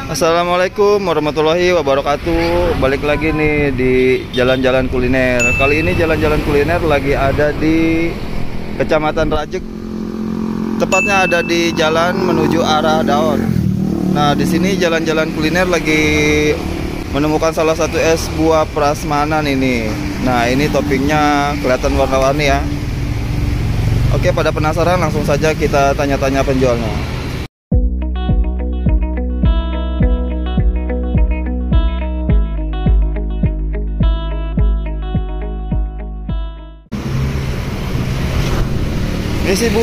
Assalamualaikum warahmatullahi wabarakatuh. Balik lagi nih di jalan-jalan kuliner. Kali ini jalan-jalan kuliner lagi ada di Kecamatan Rajek. Tepatnya ada di jalan menuju arah Daon. Nah, di sini jalan-jalan kuliner lagi menemukan salah satu es buah prasmanan ini. Nah, ini toppingnya kelihatan warna-warni ya. Oke, pada penasaran langsung saja kita tanya-tanya penjualnya. Ini sih Bu.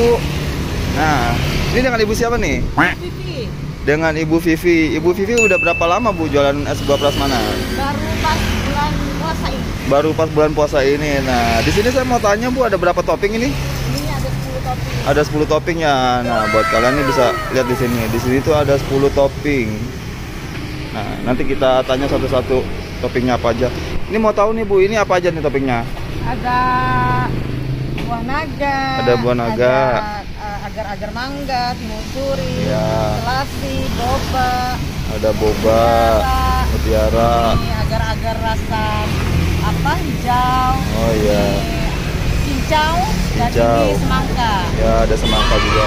Nah, ini dengan Ibu siapa nih? Vivi. Dengan Ibu Vivi. Ibu Vivi udah berapa lama Bu jualan es buah prasmanan? Baru pas bulan puasa ini. Baru pas bulan puasa ini. Nah, di sini saya mau tanya Bu, ada berapa topping ini? Ini ada 10 topping. Ada 10 topping ya. Nah, buat kalian nih bisa lihat di sini. Di sini tuh ada 10 topping. Nah, nanti kita tanya satu-satu toppingnya apa aja. Ini mau tahu nih Bu, ini apa aja nih toppingnya? Ada buah naga. Ada buah naga. Ada agar-agar mangga, timusuri, Ya. selasi, boba. Ada boba, mutiara. Ini agar-agar rasa apa? Hijau. Oh iya. Ini cincau dan Cincau. ini semangka. Ya, ada semangka juga.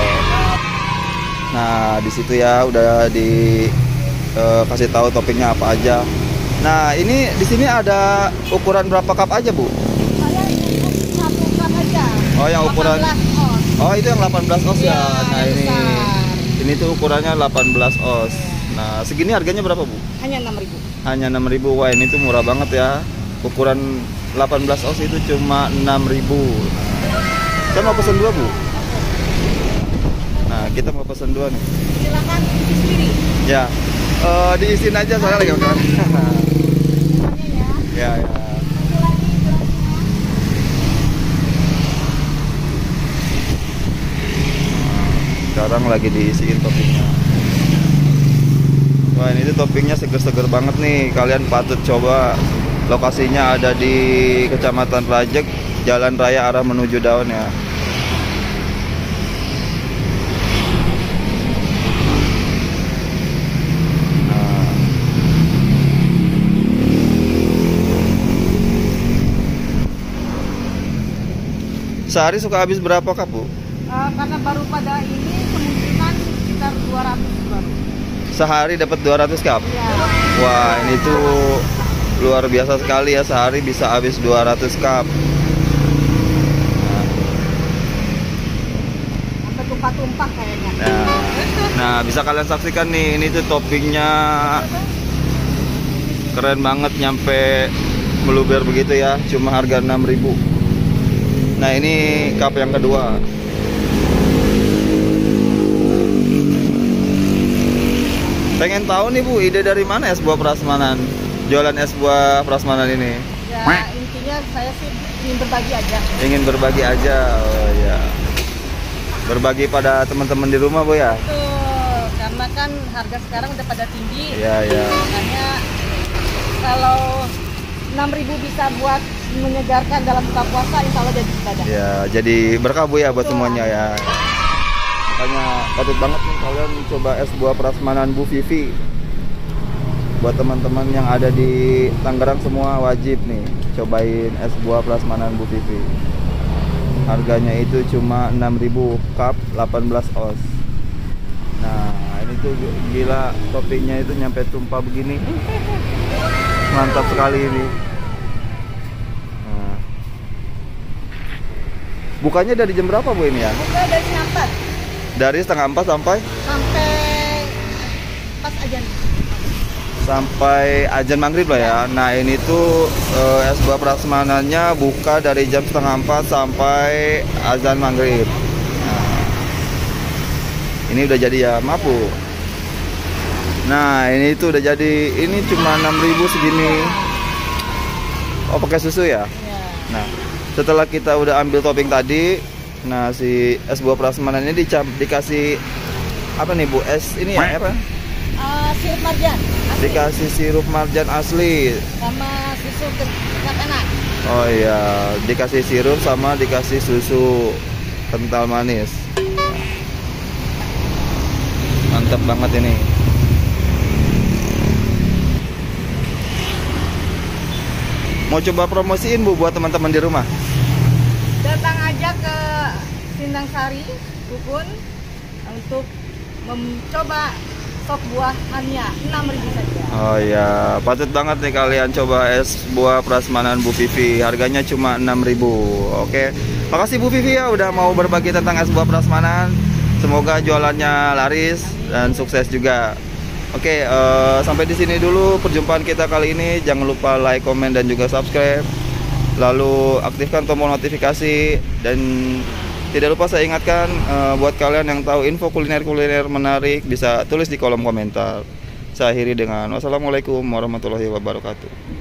Nah, di situ ya udah kasih tahu toppingnya apa aja. Nah, ini di sini ada ukuran berapa cup aja, Bu? Saya cukup satu cup aja. Oh, yang ukuran 18 oz. Oh, itu yang 18 oz ya. Iya, Nah, yang ini besar. ini tuh ukurannya 18 oz. Nah, segini harganya berapa, Bu? Hanya 6.000. Hanya 6.000. Wah, ini tuh murah banget ya. Ukuran 18 oz itu cuma 6.000. Saya mau pesen dua, Bu. Nah, kita mau pesen dua nih. Silakan isi sendiri. Ya, diisiin aja soalnya lagi makan. Semuanya ya. Ya, ya. Satu lagi gelasnya. Sekarang lagi diisiin toppingnya. Wah, ini tuh toppingnya seger-seger banget nih. Kalian patut coba. Lokasinya ada di Kecamatan Rajek, Jalan Raya arah menuju Daon ya. Nah. Sehari suka habis berapa cup, Bu? Karena baru pada ini kemungkinan sekitar 200 baru. Sehari dapat 200 cup. Iya. Wah, ini tuh luar biasa sekali ya, sehari bisa habis 200 cup. Sampai tumpah-tumpah kayaknya. Nah, bisa kalian saksikan nih, ini tuh toppingnya keren banget, nyampe meluber begitu ya, cuma harga 6.000. Nah, ini cup yang kedua. Pengen tahu nih Bu, ide dari mana es buah prasmanan? Jualan es buah prasmanan ini? Ya, intinya saya sih ingin berbagi aja. Ingin berbagi aja. Oh ya. Berbagi pada teman-teman di rumah, Bu ya. Betul, karena kan harga sekarang udah pada tinggi. Iya, iya. Makanya kalau 6.000 bisa buat menyegarkan dalam buka puasa, insya Allah jadi ibadah. Ya, jadi berkah Bu ya buat Betul. semuanya ya. Makanya patut banget nih kalian coba es buah prasmanan Bu Vivi. Buat teman-teman yang ada di Tangerang semua wajib nih cobain es buah prasmanan Bu Vivi. Harganya itu cuma 6.000 cup 18 oz. Nah, ini tuh gila, toppingnya itu nyampe tumpah begini. Mantap sekali ini. Nah. Bukanya dari jam berapa Bu ini ya? Buka dari setengah 4 Dari setengah 4 sampai pas ajan. sampai azan maghrib lah ya. Nah, ini tuh es buah prasmanannya buka dari jam setengah 4 sampai azan maghrib. Nah, ini udah jadi ya, maaf Bu. Nah, ini tuh udah jadi. Ini cuma 6.000 segini. Oh, pakai susu ya? Ya. Nah, setelah kita udah ambil topping tadi, nah si es buah prasmanan ini dikasih apa nih Bu? Es ini ya apa? Sirup marjan asli. Dikasih sirup marjan asli. Sama susu anak-anak. Oh iya, dikasih sirup sama dikasih susu kental manis. Mantap banget ini. Mau coba promosiin Bu buat teman-teman di rumah? Datang aja ke Sindang Sari, Bukun, untuk mencoba sop buahannya 6.000 saja. Oh ya, patut banget nih kalian coba es buah prasmanan Bu Vivi. Harganya cuma 6.000. Oke. Makasih Bu Vivi ya udah mau berbagi tentang es buah prasmanan. Semoga jualannya laris dan sukses juga. Oke, sampai di sini dulu perjumpaan kita kali ini. Jangan lupa like, komen dan juga subscribe. Lalu aktifkan tombol notifikasi dan tidak lupa saya ingatkan buat kalian yang tahu info kuliner-kuliner menarik bisa tulis di kolom komentar. Saya akhiri dengan wassalamualaikum warahmatullahi wabarakatuh.